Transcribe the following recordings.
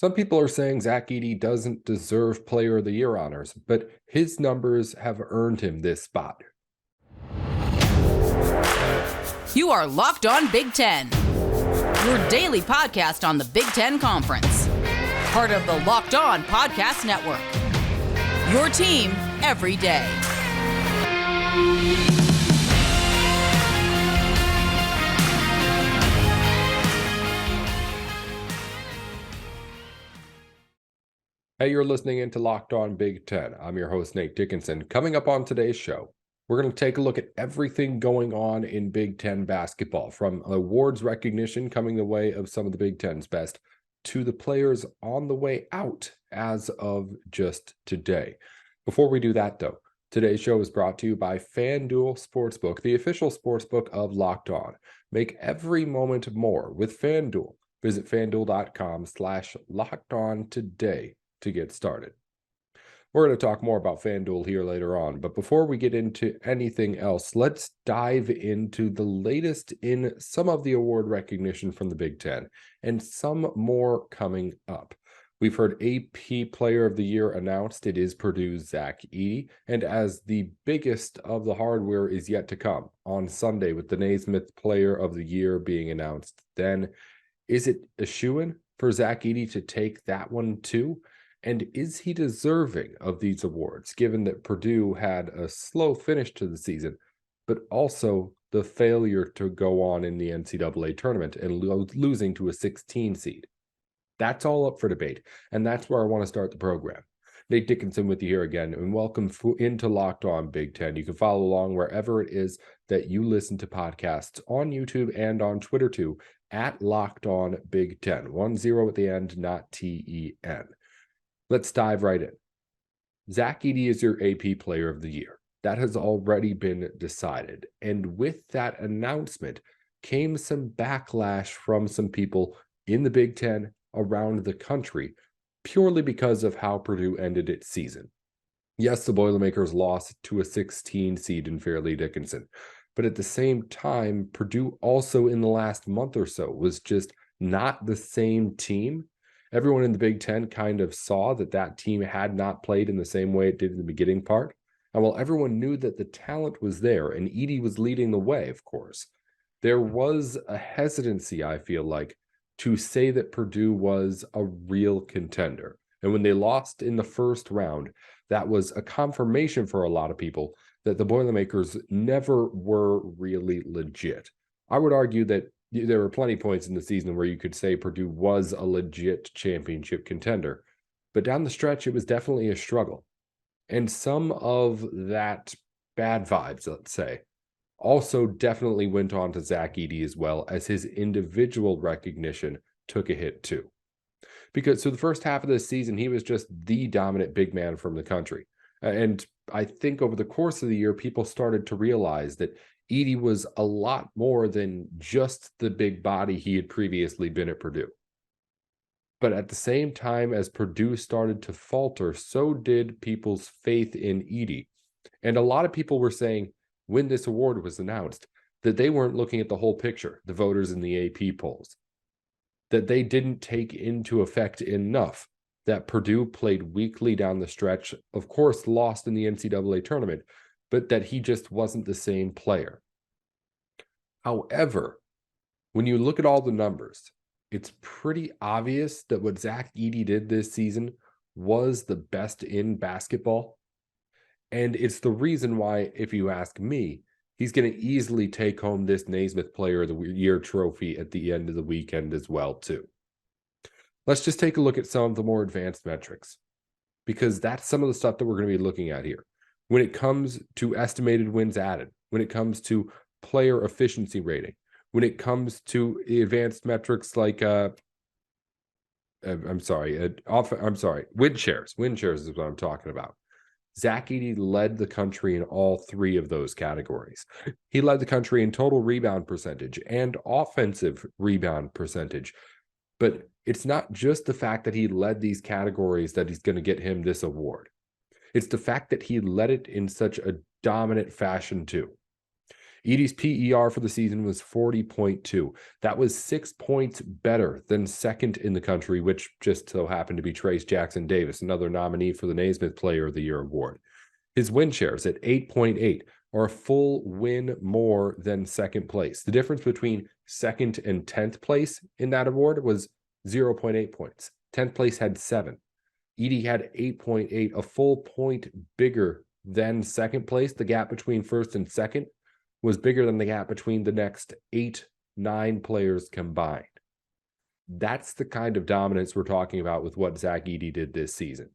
Some people are saying Zach Edey doesn't deserve Player of the Year honors, but his numbers have earned him this spot. You are Locked On Big Ten, your daily podcast on the Big Ten Conference. Part of the Locked On Podcast Network. Your team every day. Hey, you're listening into Locked On Big Ten. I'm your host, Nate Dickinson. Coming up on today's show, we're going to take a look at everything going on in Big Ten basketball, from awards recognition coming the way of some of the Big Ten's best to the players on the way out as of just today. Before we do that, though, today's show is brought to you by FanDuel Sportsbook, the official sportsbook of Locked On. Make every moment more with FanDuel. Visit FanDuel.com/LockedOn today to get started. We're going to talk more about FanDuel here later on, but before we get into anything else, let's dive into the latest in some of the award recognition from the Big Ten and some more coming up. We've heard AP Player of the Year announced. It is Purdue's Zach Edey, and as the biggest of the hardware is yet to come on Sunday with the Naismith Player of the Year being announced, then is it a shoo-in for Zach Edey to take that one too? And is he deserving of these awards, given that Purdue had a slow finish to the season, but also the failure to go on in the NCAA tournament and losing to a 16 seed? That's all up for debate, and that's where I want to start the program. Nate Dickinson with you here again, and welcome into Locked On Big Ten. You can follow along wherever it is that you listen to podcasts, on YouTube and on Twitter too, at Locked On Big Ten. 10 at the end, not TEN. Let's dive right in. Zach Edey is your AP Player of the Year. That has already been decided. And with that announcement came some backlash from some people in the Big Ten around the country, purely because of how Purdue ended its season. Yes, the Boilermakers lost to a 16 seed in Fairleigh Dickinson, but at the same time, Purdue also in the last month or so was just not the same team. Everyone in the Big Ten kind of saw that that team had not played in the same way it did in the beginning part. And while everyone knew that the talent was there and Edey was leading the way, of course, there was a hesitancy, I feel like, to say that Purdue was a real contender. And when they lost in the first round, that was a confirmation for a lot of people that the Boilermakers never were really legit. I would argue that there were plenty of points in the season where you could say Purdue was a legit championship contender, but down the stretch, it was definitely a struggle. And some of that bad vibes, let's say, also definitely went on to Zach Edey as well, as his individual recognition took a hit too. Because so the first half of this season, he was just the dominant big man from the country. And I think over the course of the year, people started to realize that Edey was a lot more than just the big body he had previously been at Purdue. But at the same time as Purdue started to falter, so did people's faith in Edey. And a lot of people were saying, when this award was announced, that they weren't looking at the whole picture, the voters in the AP polls, that they didn't take into effect enough that Purdue played weakly down the stretch, of course, lost in the NCAA tournament, but that he just wasn't the same player. However, when you look at all the numbers, it's pretty obvious that what Zach Edey did this season was the best in basketball. And it's the reason why, if you ask me, he's going to easily take home this Naismith Player of the Year trophy at the end of the weekend as well, too. Let's just take a look at some of the more advanced metrics, because that's some of the stuff that we're going to be looking at here. When it comes to estimated wins added, when it comes to player efficiency rating, when it comes to advanced metrics like win shares. Win shares is what I'm talking about. Zach Edey led the country in all three of those categories. He led the country in total rebound percentage and offensive rebound percentage. But it's not just the fact that he led these categories that he's going to get him this award. It's the fact that he led it in such a dominant fashion too. Edey's PER for the season was 40.2. That was 6 points better than second in the country, which just so happened to be Trace Jackson Davis, another nominee for the Naismith Player of the Year award. His win shares at 8.8 are a full win more than second place. The difference between second and 10th place in that award was 0.8 points. 10th place had 7. Edey had 8.8, a full point bigger than second place. The gap between first and second was bigger than the gap between the next 8-9 players combined. That's the kind of dominance we're talking about with what Zach Edey did this season.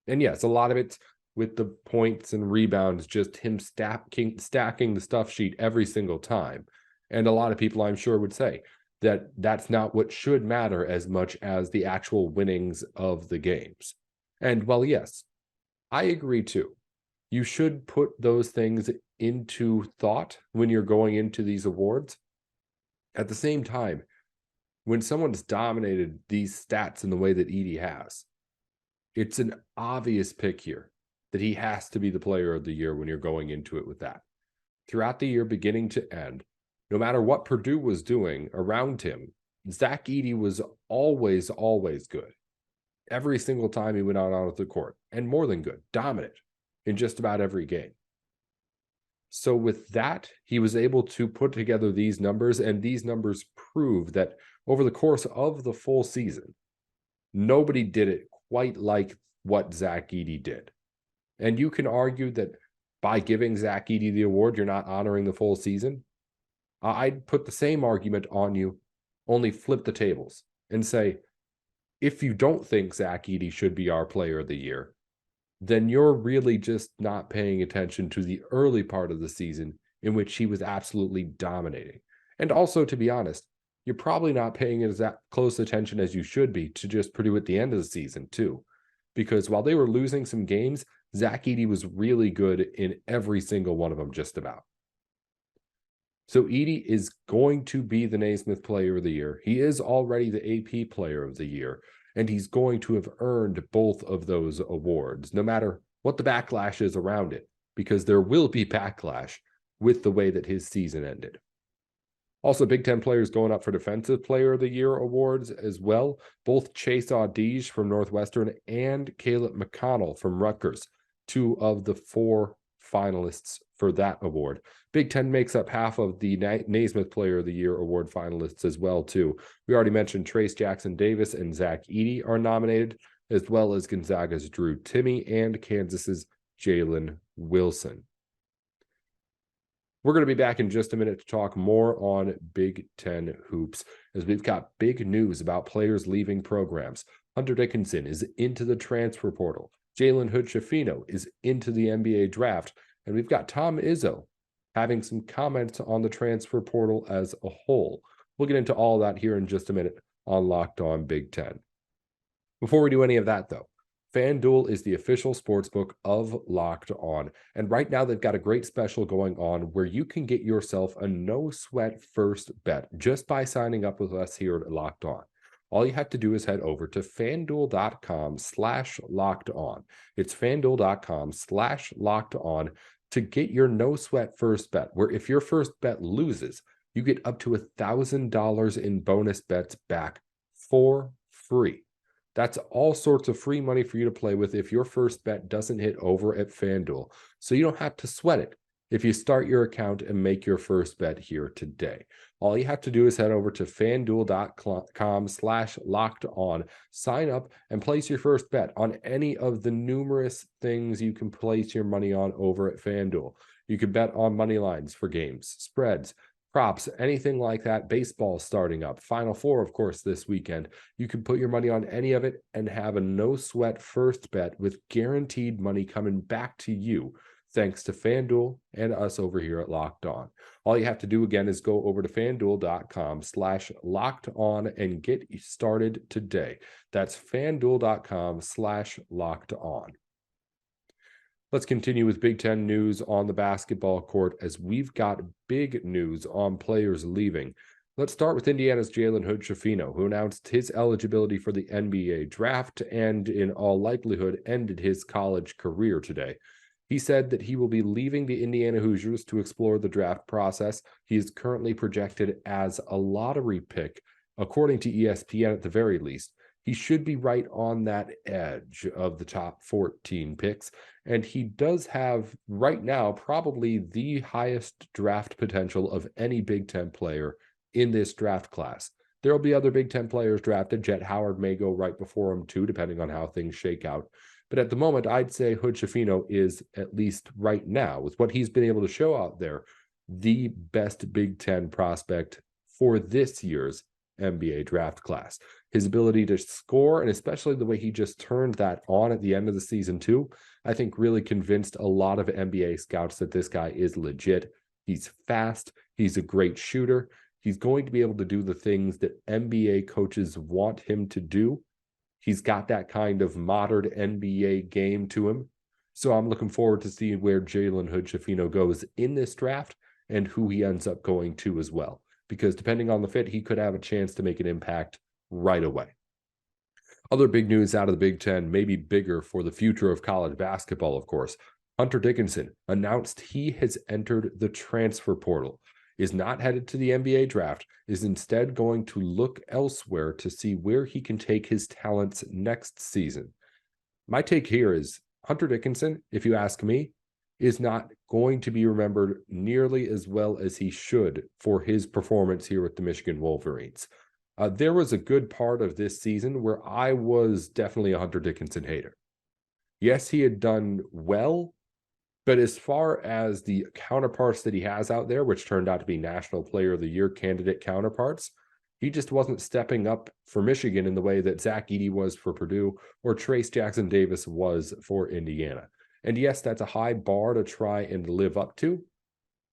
And yes, a lot of it's with the points and rebounds, just him stacking the stuff sheet every single time. And a lot of people, I'm sure, would say that that's not what should matter as much as the actual winnings of the games. And well, yes, I agree too. You should put those things into thought when you're going into these awards. At the same time, when someone's dominated these stats in the way that Edey has, it's an obvious pick here that he has to be the player of the year when you're going into it with that. Throughout the year, beginning to end, no matter what Purdue was doing around him, Zach Edey was always good. Every single time he went out onto the court, and more than good, dominant in just about every game. So with that, he was able to put together these numbers, and these numbers prove that over the course of the full season, nobody did it quite like what Zach Edey did. And you can argue that by giving Zach Edey the award, you're not honoring the full season. I'd put the same argument on you, only flip the tables and say, if you don't think Zach Edey should be our player of the year, then you're really just not paying attention to the early part of the season in which he was absolutely dominating. And also, to be honest, you're probably not paying as that close attention as you should be to just Purdue at the end of the season too. Because while they were losing some games, Zach Edey was really good in every single one of them, just about. So Edey is going to be the Naismith Player of the Year. He is already the AP Player of the Year, and he's going to have earned both of those awards, no matter what the backlash is around it, because there will be backlash with the way that his season ended. Also, Big Ten players going up for Defensive Player of the Year awards as well. Both Chase Audige from Northwestern and Caleb McConnell from Rutgers, 2 of the 4 finalists for that award. Big Ten makes up half of the Naismith Player of the Year award finalists as well, too. We already mentioned Trace Jackson Davis and Zach Edey are nominated, as well as Gonzaga's Drew Timme and Kansas's Jalen Wilson. We're going to be back in just a minute to talk more on Big Ten hoops, as we've got big news about players leaving programs. Hunter Dickinson is into the transfer portal. Jalen Hood-Schifino is into the NBA draft. And we've got Tom Izzo having some comments on the transfer portal as a whole. We'll get into all that here in just a minute on Locked On Big Ten. Before we do any of that, though, FanDuel is the official sportsbook of Locked On. And right now they've got a great special going on where you can get yourself a no-sweat first bet just by signing up with us here at Locked On. All you have to do is head over to FanDuel.com/lockedon. It's FanDuel.com/lockedon to get your no-sweat first bet, where if your first bet loses, you get up to $1,000 in bonus bets back for free. That's all sorts of free money for you to play with if your first bet doesn't hit over at FanDuel. So you don't have to sweat it if you start your account and make your first bet here today. All you have to do is head over to FanDuel.com/lockedon, sign up, and place your first bet on any of the numerous things you can place your money on over at FanDuel. You can bet on money lines for games, spreads, props, anything like that. Baseball starting up. Final Four, of course, this weekend. You can put your money on any of it and have a no-sweat first bet with guaranteed money coming back to you, thanks to FanDuel and us over here at Locked On. All you have to do, again, is go over to FanDuel.com/lockedon and get started today. That's FanDuel.com/lockedon. Let's continue with Big Ten news on the basketball court, as we've got big news on players leaving. Let's start with Indiana's Jalen Hood-Schifino, who announced his eligibility for the NBA draft and in all likelihood ended his college career today. He said that he will be leaving the Indiana Hoosiers to explore the draft process. He is currently projected as a lottery pick, according to ESPN at the very least. He should be right on that edge of the top 14 picks. And he does have, right now, probably the highest draft potential of any Big Ten player in this draft class. There will be other Big Ten players drafted. Jet Howard may go right before him too, depending on how things shake out. But at the moment, I'd say Hood Schifino is, at least right now, with what he's been able to show out there, the best Big Ten prospect for this year's NBA draft class. His ability to score, and especially the way he just turned that on at the end of the season too, I think really convinced a lot of NBA scouts that this guy is legit. He's fast. He's a great shooter. He's going to be able to do the things that NBA coaches want him to do. He's got that kind of modern NBA game to him. So I'm looking forward to seeing where Jalen Hood Schifino goes in this draft and who he ends up going to as well. Because depending on the fit, he could have a chance to make an impact right away. Other big news out of the Big Ten, maybe bigger for the future of college basketball, of course. Hunter Dickinson announced he has entered the transfer portal, is not headed to the NBA draft, is instead going to look elsewhere to see where he can take his talents next season. My take here is Hunter Dickinson, if you ask me, is not going to be remembered nearly as well as he should for his performance here with the Michigan Wolverines. There was a good part of this season where I was definitely a Hunter Dickinson hater. Yes, he had done well, but as far as the counterparts that he has out there, which turned out to be National Player of the Year candidate counterparts, he just wasn't stepping up for Michigan in the way that Zach Edey was for Purdue or Trace Jackson Davis was for Indiana. And yes, that's a high bar to try and live up to.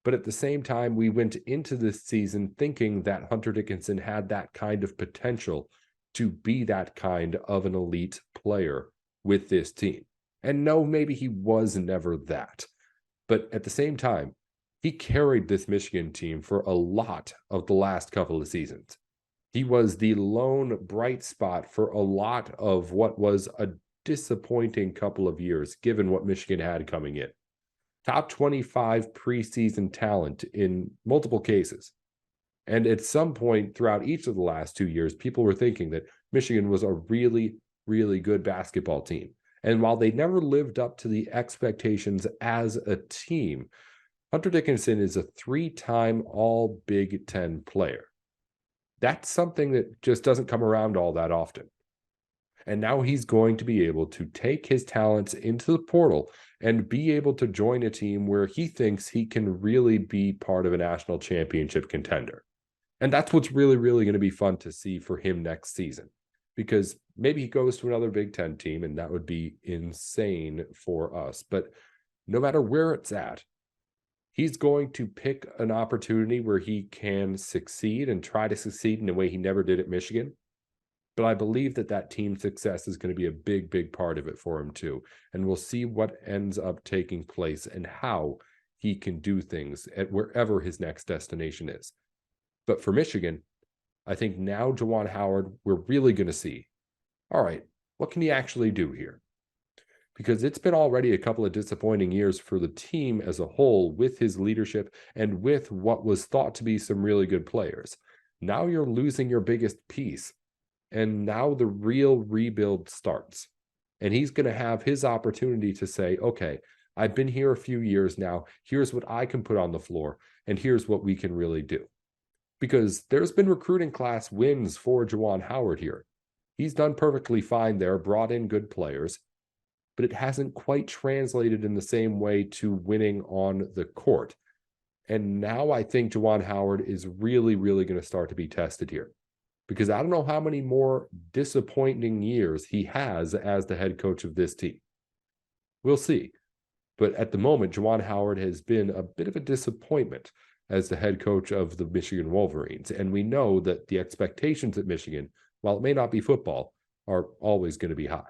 But at the same time, we went into this season thinking that Hunter Dickinson had that kind of potential to be that kind of an elite player with this team. And no, maybe he was never that. But at the same time, he carried this Michigan team for a lot of the last couple of seasons. He was the lone bright spot for a lot of what was a disappointing couple of years, given what Michigan had coming in. Top 25 preseason talent in multiple cases. And at some point throughout each of the last 2 years, people were thinking that Michigan was a really, really good basketball team. And while they never lived up to the expectations as a team, Hunter Dickinson is a 3-time All Big Ten player. That's something that just doesn't come around all that often. And now he's going to be able to take his talents into the portal and be able to join a team where he thinks he can really be part of a national championship contender. And that's what's really, really going to be fun to see for him next season. Because maybe he goes to another Big Ten team, and that would be insane for us. But no matter where it's at, he's going to pick an opportunity where he can succeed and try to succeed in a way he never did at Michigan. But I believe that that team success is going to be a big, big part of it for him too. And we'll see what ends up taking place and how he can do things at wherever his next destination is. But for Michigan, I think now Juwan Howard, we're really going to see, all right, what can he actually do here? Because it's been already a couple of disappointing years for the team as a whole with his leadership and with what was thought to be some really good players. Now you're losing your biggest piece. And now the real rebuild starts. And he's going to have his opportunity to say, okay, I've been here a few years now. Here's what I can put on the floor. And here's what we can really do. Because there's been recruiting class wins for Juwan Howard here. He's done perfectly fine there, brought in good players. But it hasn't quite translated in the same way to winning on the court. And now I think Juwan Howard is really, really going to start to be tested here. Because I don't know how many more disappointing years he has as the head coach of this team. We'll see. But at the moment, Juwan Howard has been a bit of a disappointment as the head coach of the Michigan Wolverines. And we know that the expectations at Michigan, while it may not be football, are always going to be high.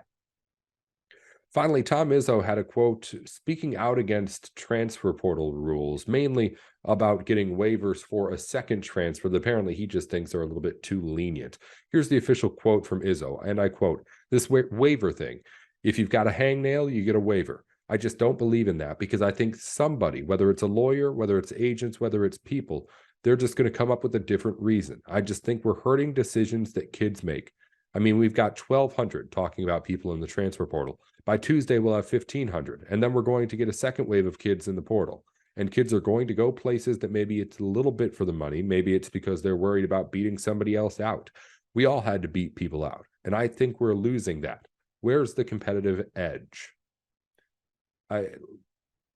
Finally, Tom Izzo had a quote speaking out against transfer portal rules, mainly about getting waivers for a second transfer that apparently he just thinks are a little bit too lenient. Here's the official quote from Izzo, and I quote, "This waiver thing, if you've got a hangnail, you get a waiver. I just don't believe in that, because I think somebody, whether it's a lawyer, whether it's agents, whether it's people, they're just going to come up with a different reason. I just think we're hurting decisions that kids make. I mean, we've got 1,200 talking about people in the transfer portal. By Tuesday, we'll have 1,500. And then we're going to get a second wave of kids in the portal. And kids are going to go places that maybe it's a little bit for the money. Maybe it's because they're worried about beating somebody else out. We all had to beat people out. And I think we're losing that. Where's the competitive edge?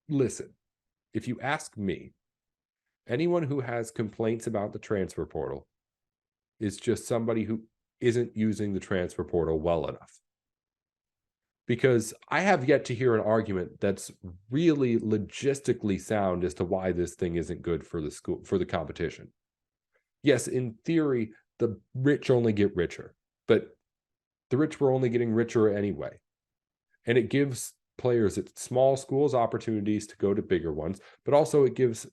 Listen, if you ask me, anyone who has complaints about the transfer portal is just somebody who isn't using the transfer portal well enough. Because I have yet to hear an argument that's really logistically sound as to why this thing isn't good for the school, for the competition. Yes, in theory, the rich only get richer, but the rich were only getting richer anyway. And it gives players at small schools opportunities to go to bigger ones, but also it gives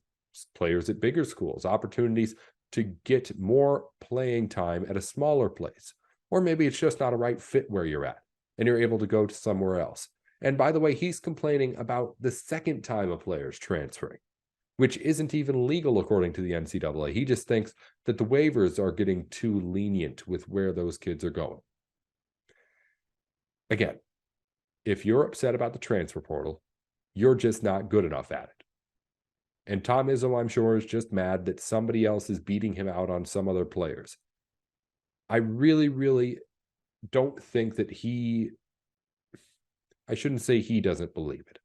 players at bigger schools opportunities to get more playing time at a smaller place. Or maybe it's just not a right fit where you're at, and you're able to go to somewhere else. And by the way, he's complaining about the second time a player's transferring, which isn't even legal according to the NCAA. He just thinks that the waivers are getting too lenient with where those kids are going. Again, if you're upset about the transfer portal, you're just not good enough at it. And Tom Izzo, I'm sure, is just mad that somebody else is beating him out on some other players. I really, really don't think that I shouldn't say he doesn't believe it,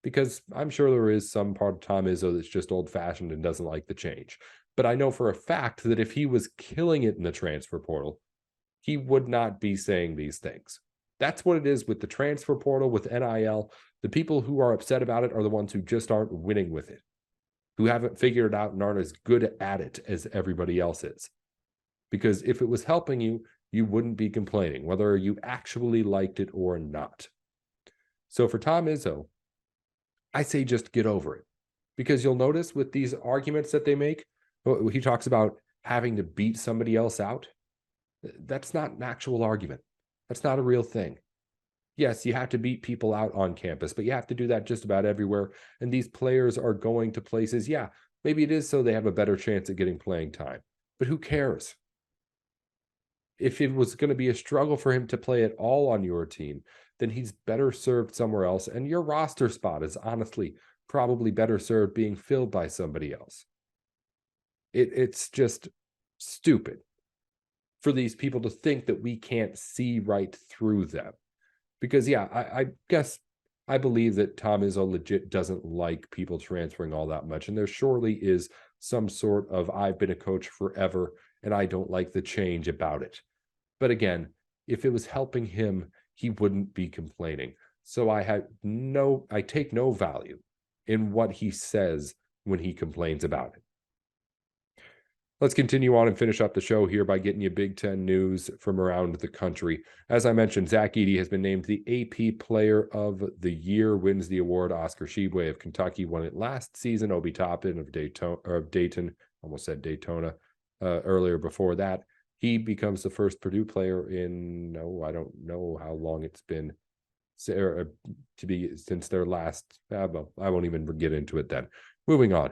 because I'm sure there is some part of Tom Izzo that's just old-fashioned and doesn't like the change. But I know for a fact that if he was killing it in the transfer portal, he would not be saying these things. That's what it is with the transfer portal, with NIL. The people who are upset about it are the ones who just aren't winning with it, who haven't figured it out and aren't as good at it as everybody else is. Because if it was helping you, you wouldn't be complaining, whether you actually liked it or not. So for Tom Izzo, I say just get over it. Because you'll notice with these arguments that they make, he talks about having to beat somebody else out. That's not an actual argument. That's not a real thing. Yes, you have to beat people out on campus, but you have to do that just about everywhere. And these players are going to places, yeah, maybe it is so they have a better chance at getting playing time. But who cares? If it was going to be a struggle for him to play at all on your team, then he's better served somewhere else. And your roster spot is honestly probably better served being filled by somebody else. It's just stupid for these people to think that we can't see right through them. Because, yeah, I guess I believe that Tom Izzo legit doesn't like people transferring all that much. And there surely is some sort of, I've been a coach forever and I don't like the change about it. But again, if it was helping him, he wouldn't be complaining. So I take no value in what he says when he complains about it. Let's continue on and finish up the show here by getting you Big Ten news from around the country. As I mentioned, Zach Edey has been named the AP Player of the Year, wins the award. Oscar Tshiebwe of Kentucky won it last season. Obi Toppin of Dayton, almost said Daytona earlier before that. He becomes the first Purdue player in, I don't know how long it's been to be since their last, I won't even get into it then. Moving on.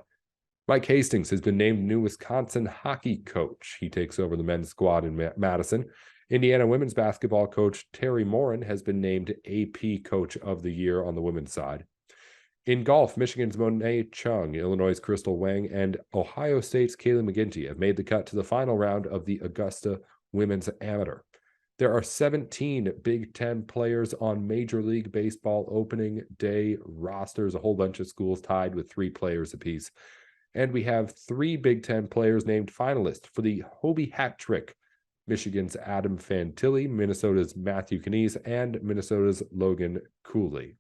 Mike Hastings has been named new Wisconsin hockey coach. He takes over the men's squad in Madison. Indiana women's basketball coach Terry Morin has been named AP Coach of the Year on the women's side. In golf, Michigan's Monet Chung, Illinois' Crystal Wang, and Ohio State's Kaylee McGinty have made the cut to the final round of the Augusta Women's Amateur. There are 17 Big Ten players on Major League Baseball opening day rosters, a whole bunch of schools tied with 3 players apiece. And we have 3 Big Ten players named finalists for the Hobie Hat Trick. Michigan's Adam Fantilli, Minnesota's Matthew Knies, and Minnesota's Logan Cooley.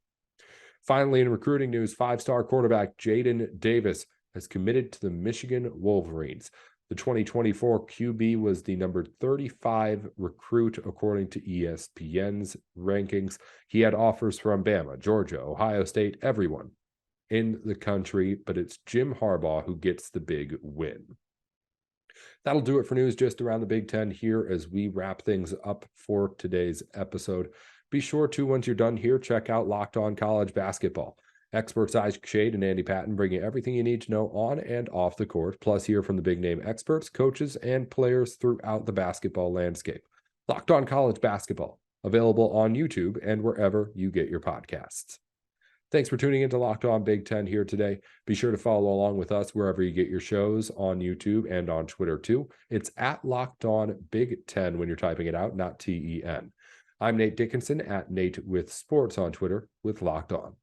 Finally, in recruiting news, 5-star quarterback Jaden Davis has committed to the Michigan Wolverines. The 2024 QB was the number 35 recruit according to ESPN's rankings. He had offers from Bama, Georgia, Ohio State, everyone in the country, but it's Jim Harbaugh who gets the big win. That'll do it for news just around the Big Ten here as we wrap things up for today's episode. Be sure to, once you're done here, check out Locked On College Basketball. Experts Isaac Shade and Andy Patton bring you everything you need to know on and off the court, plus hear from the big-name experts, coaches, and players throughout the basketball landscape. Locked On College Basketball, available on YouTube and wherever you get your podcasts. Thanks for tuning into Locked On Big Ten here today. Be sure to follow along with us wherever you get your shows on YouTube and on Twitter too. It's at Locked On Big Ten when you're typing it out, not TEN. I'm Nate Dickinson at Nate with Sports on Twitter with Locked On.